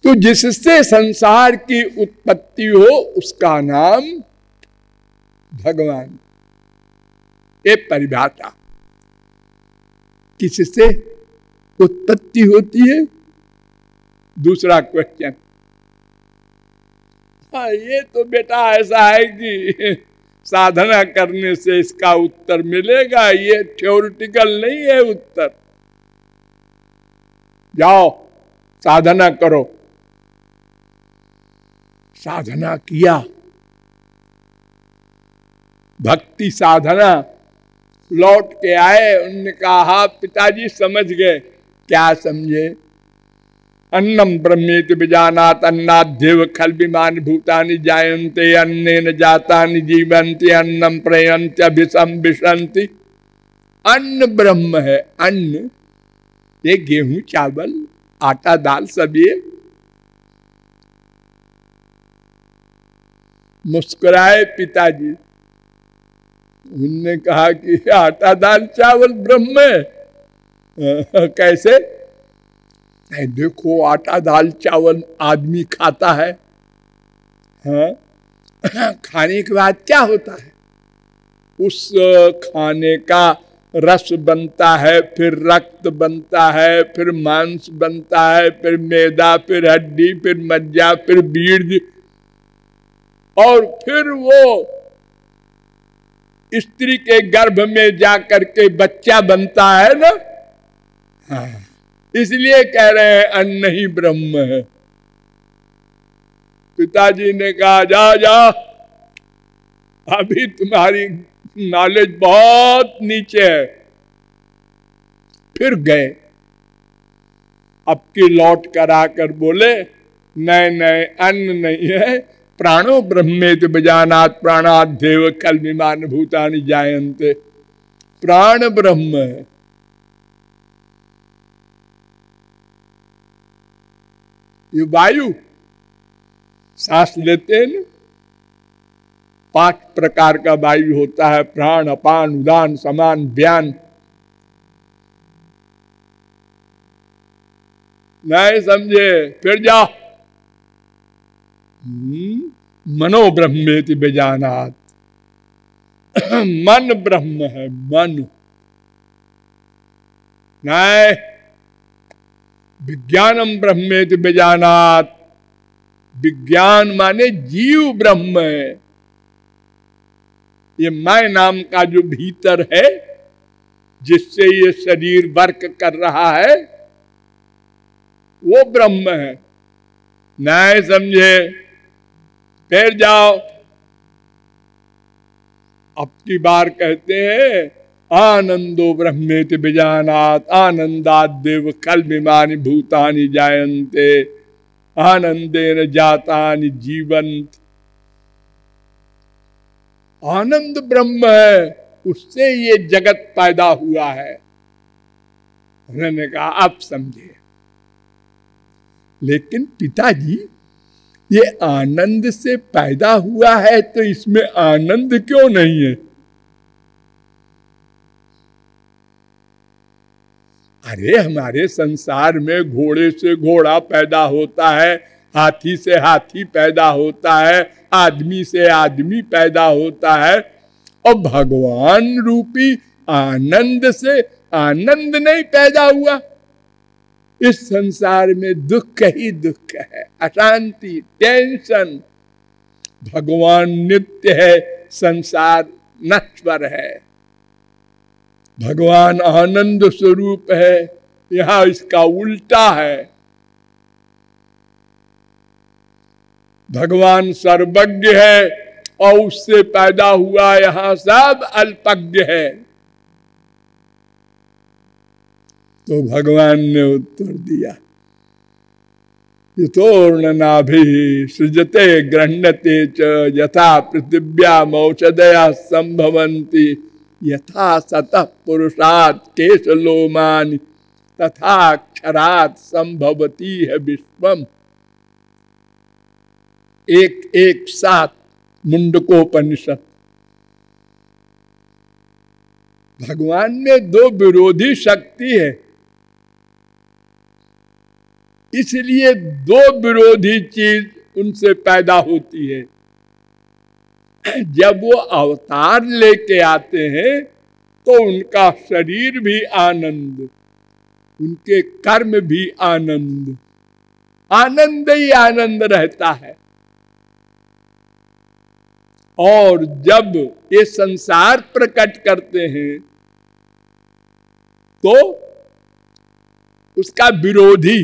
तो जिससे संसार की उत्पत्ति हो उसका नाम भगवान। ये परिभाषा। किससे उत्पत्ति होती है? दूसरा क्वेश्चन। हाँ, ये तो बेटा ऐसा है कि साधना करने से इसका उत्तर मिलेगा, ये थ्योरेटिकल नहीं है उत्तर। जाओ साधना करो। साधना किया, भक्ति साधना, लौट के आए, उन्होंने कहा पिताजी समझ गए। क्या समझे? अन्नम ब्रह्मेति विजानात अन्नाद्येव खल्विमानि भूतानि जायन्ते अन्नेन जातानि जीवन्ति अन्नम प्रयन्ति अभिसंविशन्ति। अन्न ब्रह्म है। अन्न ये गेहूं चावल आटा दाल सब ये। मुस्कुराए पिताजी। उनने कहा कि आटा दाल चावल ब्रह्म है। कैसे? नहीं, देखो आटा दाल चावल आदमी खाता है, हाँ, खाने के बाद क्या होता है? उस खाने का रस बनता है, फिर रक्त बनता है, फिर मांस बनता है, फिर मैदा, फिर हड्डी, फिर मज्जा, फिर बीज, और फिर वो स्त्री के गर्भ में जाकर के बच्चा बनता है ना। हाँ, इसलिए कह रहे हैं अन्न ही ब्रह्म है। पिताजी ने कहा जा जा, अभी तुम्हारी नॉलेज बहुत नीचे है। फिर गए। अब की लौट कर आकर बोले नहीं नहीं, अन्न नहीं है, प्राणो ब्रह्मेति विजानात प्राणाद्येव खल्विमानि भूतानि जायन्ते। प्राण ब्रह्म है। ये वायु सांस लेते हैं ना, 5 प्रकार का वायु होता है, प्राण, अपान, उदान, समान, व्यान। नहीं समझे? फिर जाओ। मनो ब्रह्मेति विजानात। मन ब्रह्म है, मन। नहीं, विज्ञानम ब्रह्मेति विजानात। विज्ञान माने जीव ब्रह्म है। ये मैं नाम का जो भीतर है, जिससे ये शरीर वर्क कर रहा है, वो ब्रह्म है। नहीं समझे? फिर जाओ। अब की बार कहते हैं आनंदो ब्रह्मेति विजानात आनंदाद्येव खल्विमानि भूतानि जायन्ते आनंदेन जातानि जीवन्त। आनंद ब्रह्म है, उससे ये जगत पैदा हुआ है। उन्होंने कहा अब समझे। लेकिन पिताजी, ये आनंद से पैदा हुआ है तो इसमें आनंद क्यों नहीं है? अरे हमारे संसार में घोड़े से घोड़ा पैदा होता है, हाथी से हाथी पैदा होता है, आदमी से आदमी पैदा होता है, और भगवान रूपी आनंद से आनंद नहीं पैदा हुआ। इस संसार में दुख ही दुख है, अशांति, टेंशन। भगवान नित्य है, संसार नश्वर है। भगवान आनंद स्वरूप है, यहां इसका उल्टा है। भगवान सर्वज्ञ है और उससे पैदा हुआ यहां सब अल्पज्ञ है। तो भगवान ने उत्तर दिया, यथोर्ण नाभि सृजते गृह्णते च यथा पृथिव्यामौषधयः संभवन्ति यथा सतः पुरुषात् केशलोमानि तथा अक्षरात् संभवती है विश्वम। एक एक साथ मुंडकोपनिषद। भगवान में 2 विरोधी शक्ति है। इसलिए दो विरोधी चीज उनसे पैदा होती है। जब वो अवतार लेके आते हैं तो उनका शरीर भी आनंद, उनके कर्म भी आनंद, आनंद ही आनंद रहता है। और जब ये संसार प्रकट करते हैं तो उसका विरोधी।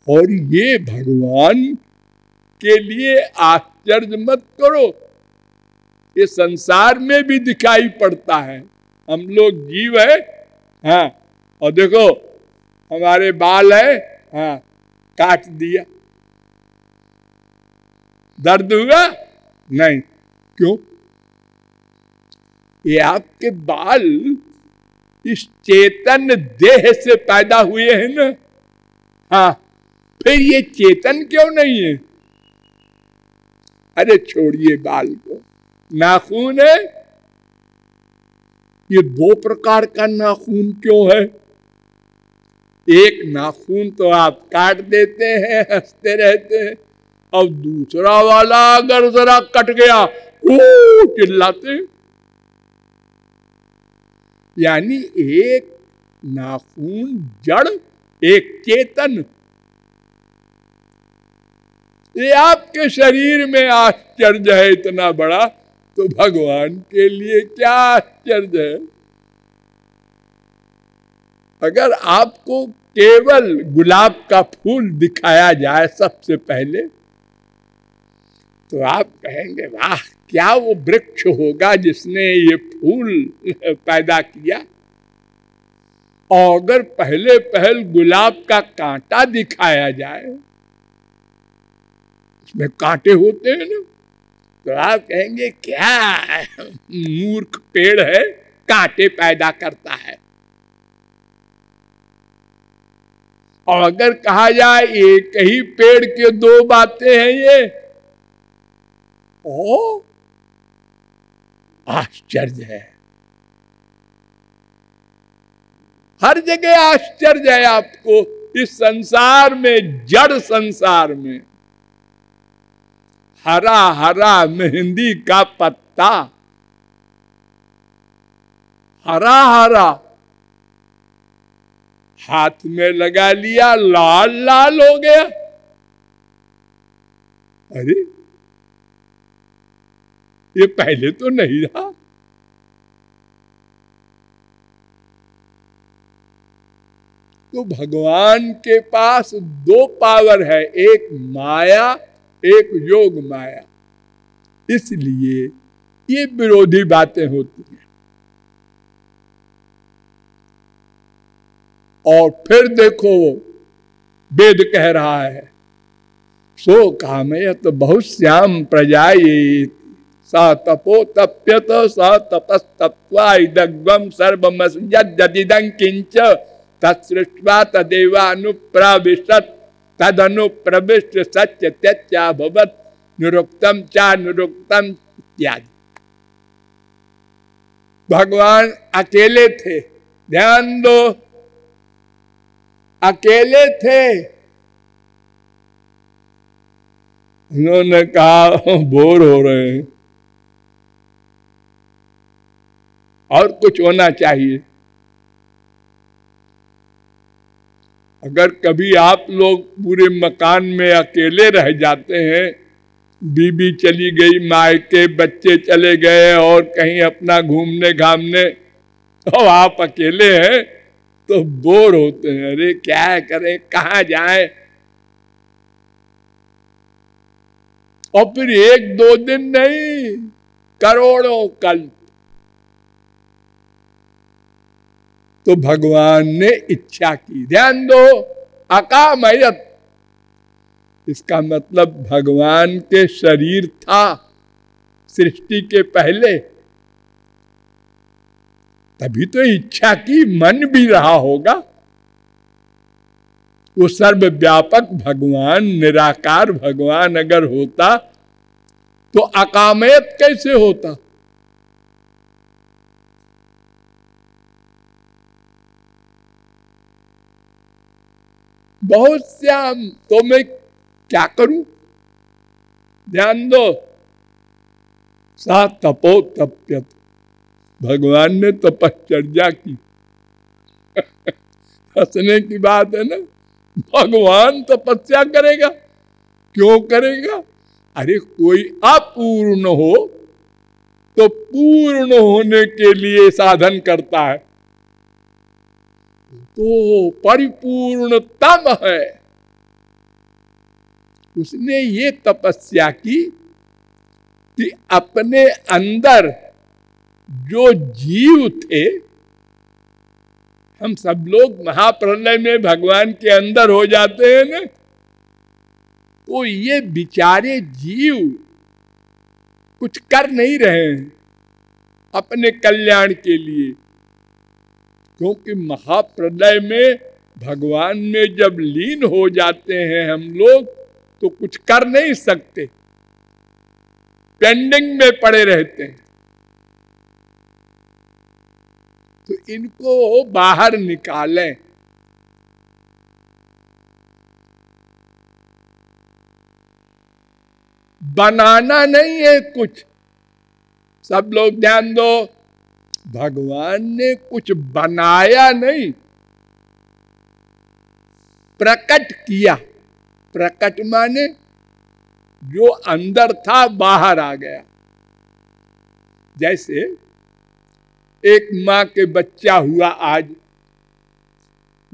और ये भगवान के लिए आश्चर्य मत करो, ये संसार में भी दिखाई पड़ता है। हम लोग जीव है, हाँ, और देखो हमारे बाल है, हाँ, काट दिया, दर्द हुआ नहीं, क्यों? ये आपके बाल इस चेतन देह से पैदा हुए हैं ना, हाँ, फिर ये चेतन क्यों नहीं है? अरे छोड़िए बाल को, नाखून है, ये दो प्रकार का नाखून क्यों है? एक नाखून तो आप काट देते हैं, हंसते रहते हैं, और दूसरा वाला अगर जरा कट गया ओ चिल्लाते। यानी एक नाखून जड़, एक चेतन। ये आपके शरीर में आश्चर्य है इतना बड़ा, तो भगवान के लिए क्या आश्चर्य है? अगर आपको केवल गुलाब का फूल दिखाया जाए सबसे पहले, तो आप कहेंगे वाह, क्या वो वृक्ष होगा जिसने ये फूल पैदा किया। और अगर पहले पहल गुलाब का कांटा दिखाया जाए, उसमें कांटे होते हैं ना, तो आप कहेंगे क्या मूर्ख पेड़ है, कांटे पैदा करता है। और अगर कहा जाए एक ही पेड़ के दो बातें हैं ये, ओ आश्चर्य है। हर जगह आश्चर्य है आपको इस संसार में, जड़ संसार में। हरा हरा मेहंदी का पत्ता, हरा हरा, हाथ में लगा लिया, लाल लाल हो गया। अरे ये पहले तो नहीं रहा। तो भगवान के पास दो पावर है, एक माया, एक योग माया। इसलिए ये विरोधी बातें होती हैं। और फिर देखो वेद कह रहा है, सो कामयत बहुश्याम प्रजाये स तपो तप्यत स तपस्तप्त्वा इदग्वम सर्वमस्यद्यदिदं किंच तत्सृष्ट्वा तदेवानुप्रविशत् तदनुप्रविष्ट सत्य त्यज्या भवत् निरुक्तम चा निरुक्तम इत्यादि। भगवान अकेले थे, ध्यान दो, अकेले थे। उन्होंने कहा बोर हो रहे हैं और कुछ होना चाहिए। अगर कभी आप लोग पूरे मकान में अकेले रह जाते हैं, बीबी चली गई मायके, बच्चे चले गए और कहीं अपना घूमने घामने, और आप अकेले हैं, तो बोर होते हैं। अरे क्या करें, कहाँ जाएं? और फिर एक दो दिन नहीं, करोड़ों कल्प। तो भगवान ने इच्छा की, ध्यान दो, अकामयत, इसका मतलब भगवान के शरीर था सृष्टि के पहले, तभी तो इच्छा की, मन भी रहा होगा। वो सर्वव्यापक भगवान, निराकार भगवान अगर होता तो अकामयत कैसे होता? बहुत श्याम, तो मैं क्या करूं? ध्यान दो, सा तपो तप्यत, भगवान ने तपश्चर्या की। हंसने की बात है ना, भगवान तपस्या करेगा, क्यों करेगा? अरे कोई अपूर्ण हो तो पूर्ण होने के लिए साधन करता है, तो परिपूर्णतम है। उसने ये तपस्या की कि अपने अंदर जो जीव थे, हम सब लोग महाप्रलय में भगवान के अंदर हो जाते हैं ना, तो ये बेचारे जीव कुछ कर नहीं रहे हैं अपने कल्याण के लिए, क्योंकि महाप्रलय में भगवान में जब लीन हो जाते हैं हम लोग तो कुछ कर नहीं सकते, पेंडिंग में पड़े रहते हैं। तो इनको बाहर निकालें। बनाना नहीं है कुछ, सब लोग ध्यान दो, भगवान ने कुछ बनाया नहीं, प्रकट किया। प्रकट माने जो अंदर था बाहर आ गया। जैसे एक मां के बच्चा हुआ, आज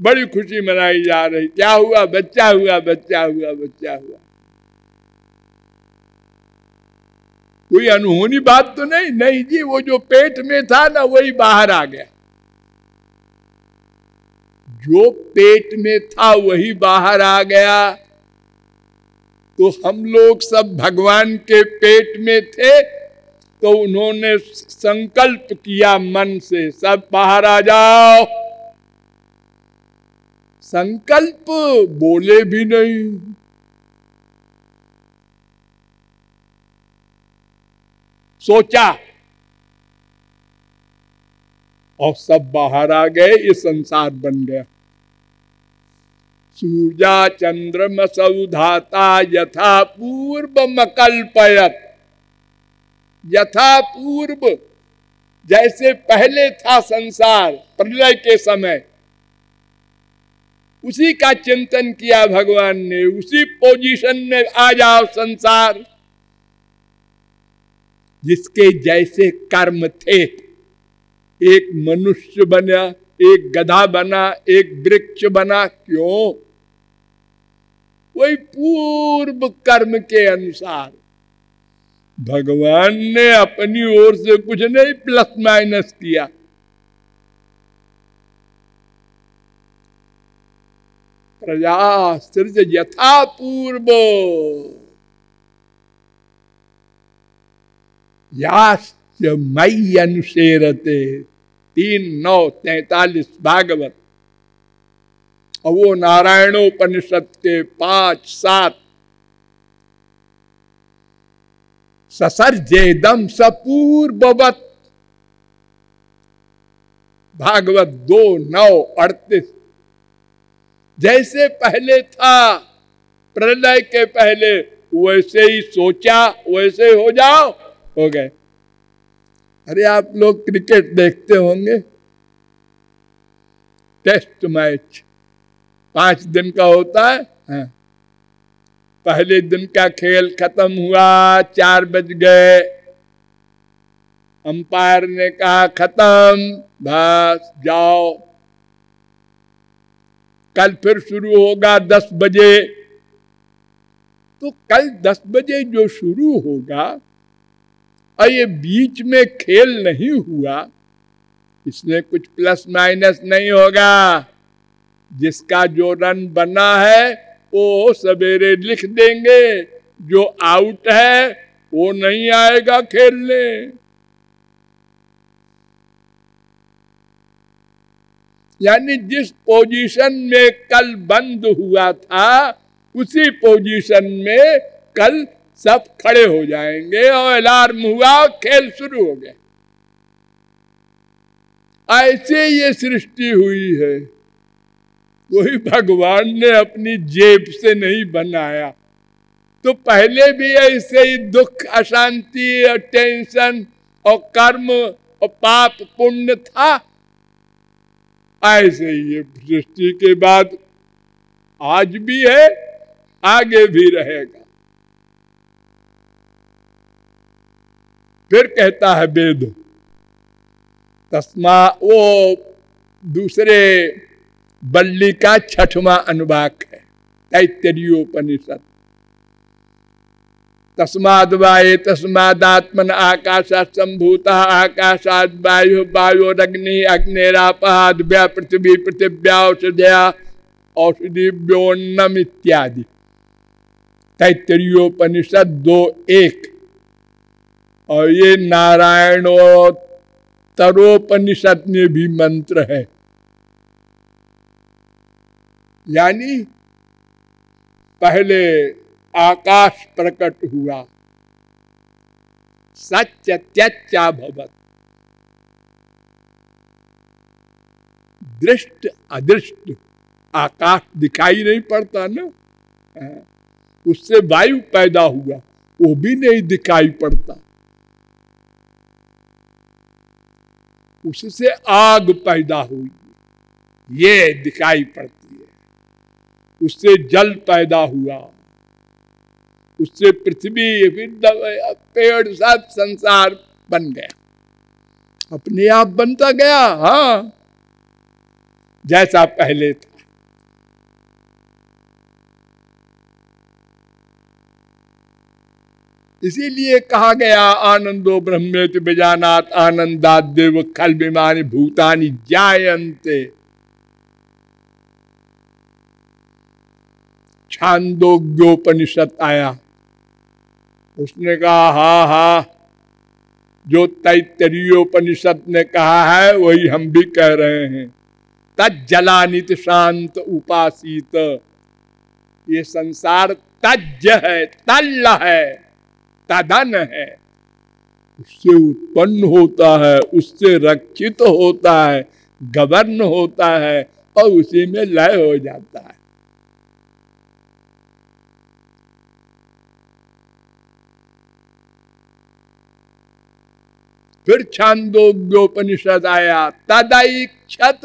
बड़ी खुशी मनाई जा रही, क्या हुआ? बच्चा हुआ, बच्चा हुआ, बच्चा हुआ। कोई अनहोनी बात तो नहीं? नहीं जी, वो जो पेट में था ना वही बाहर आ गया। जो पेट में था वही बाहर आ गया। तो हम लोग सब भगवान के पेट में थे, तो उन्होंने संकल्प किया मन से, सब बाहर आ जाओ। संकल्प बोले भी नहीं, सोचा और सब बाहर आ गए। ये संसार बन गया। सूर्या चंद्रमसौ धाता यथा पूर्व मकल्पयत, यथा पूर्व, जैसे पहले था संसार प्रलय के समय, उसी का चिंतन किया भगवान ने। उसी पोजीशन में आ जाओ संसार, जिसके जैसे कर्म थे। एक मनुष्य बना, एक गधा बना, एक वृक्ष बना, क्यों? वही पूर्व कर्म के अनुसार। भगवान ने अपनी ओर से कुछ नहीं प्लस माइनस किया। प्रजा सृज यथा पूर्व याश्च मयि अनुसेरते, 3:9-43 भागवत। और वो नारायणोपनिषद के 5-7 ससर्जेदम सपूर्ववत्, भागवत 2:9-38। जैसे पहले था प्रलय के पहले, वैसे ही सोचा, वैसे हो जाओ, हो गए। अरे आप लोग क्रिकेट देखते होंगे, टेस्ट मैच 5 दिन का होता है। हाँ। पहले दिन का खेल खत्म हुआ, 4 बज गए, अंपायर ने कहा खत्म, बस जाओ, कल फिर शुरू होगा 10 बजे। तो कल 10 बजे जो शुरू होगा और ये बीच में खेल नहीं हुआ, इसमें कुछ प्लस माइनस नहीं होगा। जिसका जो रन बना है वो सवेरे लिख देंगे, जो आउट है वो नहीं आएगा खेलने। यानी जिस पोजीशन में कल बंद हुआ था, उसी पोजीशन में कल सब खड़े हो जाएंगे और अलार्म हुआ, खेल शुरू हो गया। ऐसे ये सृष्टि हुई है। कोई भगवान ने अपनी जेब से नहीं बनाया। तो पहले भी ऐसे ही दुख, अशांति और टेंशन और कर्म और पाप पुण्य था, ऐसे ही ये सृष्टि के बाद आज भी है, आगे भी रहेगा। फिर कहता है वेद, तस्मा, वो दूसरे बल्ली का 6वां अनुवाक है तैत्तरीयोपनिषद। तस्माद् वाये तस्मादात्मन आकाशात् संभूतः आकाशात् वायु वायोरग्नि अग्निरापः द्या पृथ्वी पृथिव्या औषधया औषधिभ्योऽन्नम् इत्यादि। तैत्तरीयोपनिषद 2:1। और ये नारायणोत्तरोपनिषद में भी मंत्र है। यानी पहले आकाश प्रकट हुआ, सत्यत्यभवत्, दृष्ट अदृष्ट। आकाश दिखाई नहीं पड़ता ना, उससे वायु पैदा हुआ, वो भी नहीं दिखाई पड़ता। उससे आग पैदा हुई, ये दिखाई पड़ती है। उससे जल पैदा हुआ, उससे पृथ्वी, फिर पेड़, सब संसार बन गया, अपने आप बनता गया। हाँ, जैसा पहले था। इसीलिए कहा गया आनंदो ब्रह्मेति विजानात् आनंदात् देव खल विमानि भूतानि जायन्ते। छांदोग्योपनिषद आया, उसने कहा हाँ हाँ, जो तैत्तरीयोपनिषद ने कहा है वही हम भी कह रहे हैं। तज्जलानित शांत उपासित, ये संसार तज्ज है, तल्ल है, तदन है, उससे उत्पन्न होता है, उससे रक्षित होता है, गवर्न होता है और उसी में लय हो जाता है। फिर छांदोग्योपनिषद आया, तदैक्षत,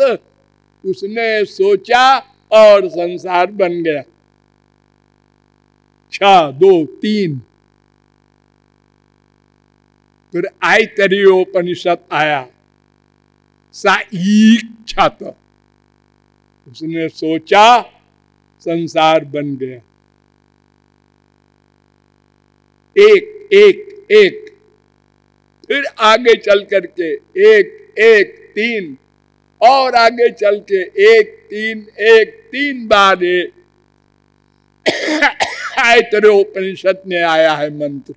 उसने सोचा और संसार बन गया। 6, 2, 3। फिर ऐतरेयोपनिषद आया, साईक्षत, उसने सोचा संसार बन गया। 1, 1, 1। फिर आगे चल करके 1, 1, 3 और आगे चल के 1, 3, 1, 3 बार ऐतरेयोपनिषद में आया है मंत्र।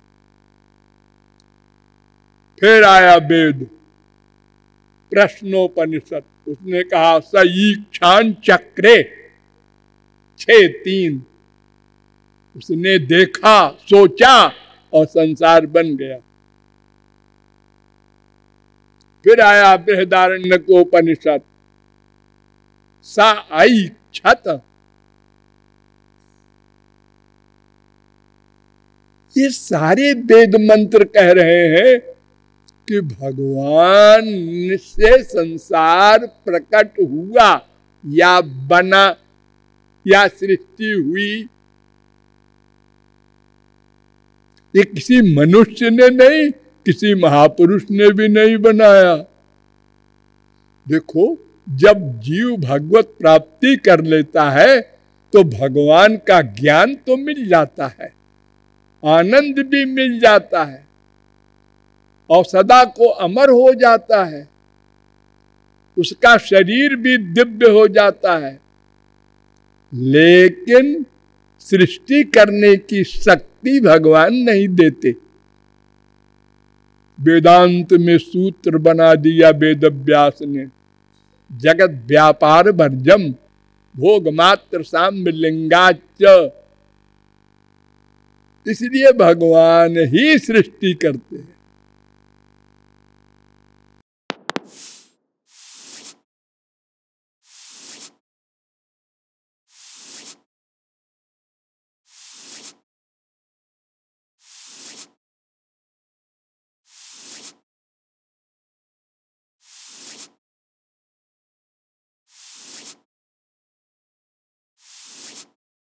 फिर आया वेद प्रश्नोपनिषद, उसने कहा सईक्षान चक्रे 6, 3। उसने देखा, सोचा और संसार बन गया। फिर आया बृहदारण्यकोपनिषद, साईक्षत। ये सारे वेद मंत्र कह रहे हैं कि भगवान से संसार प्रकट हुआ या बना या सृष्टि हुई। ये किसी मनुष्य ने नहीं, किसी महापुरुष ने भी नहीं बनाया। देखो, जब जीव भगवत प्राप्ति कर लेता है तो भगवान का ज्ञान तो मिल जाता है, आनंद भी मिल जाता है और सदा को अमर हो जाता है। उसका शरीर भी दिव्य हो जाता है, लेकिन सृष्टि करने की शक्ति भगवान नहीं देते। वेदांत में सूत्र बना दिया वेद व्यास ने, जगत व्यापार वर्जम भोग मात्र साम्य लिंगाच। इसलिए भगवान ही सृष्टि करते हैं।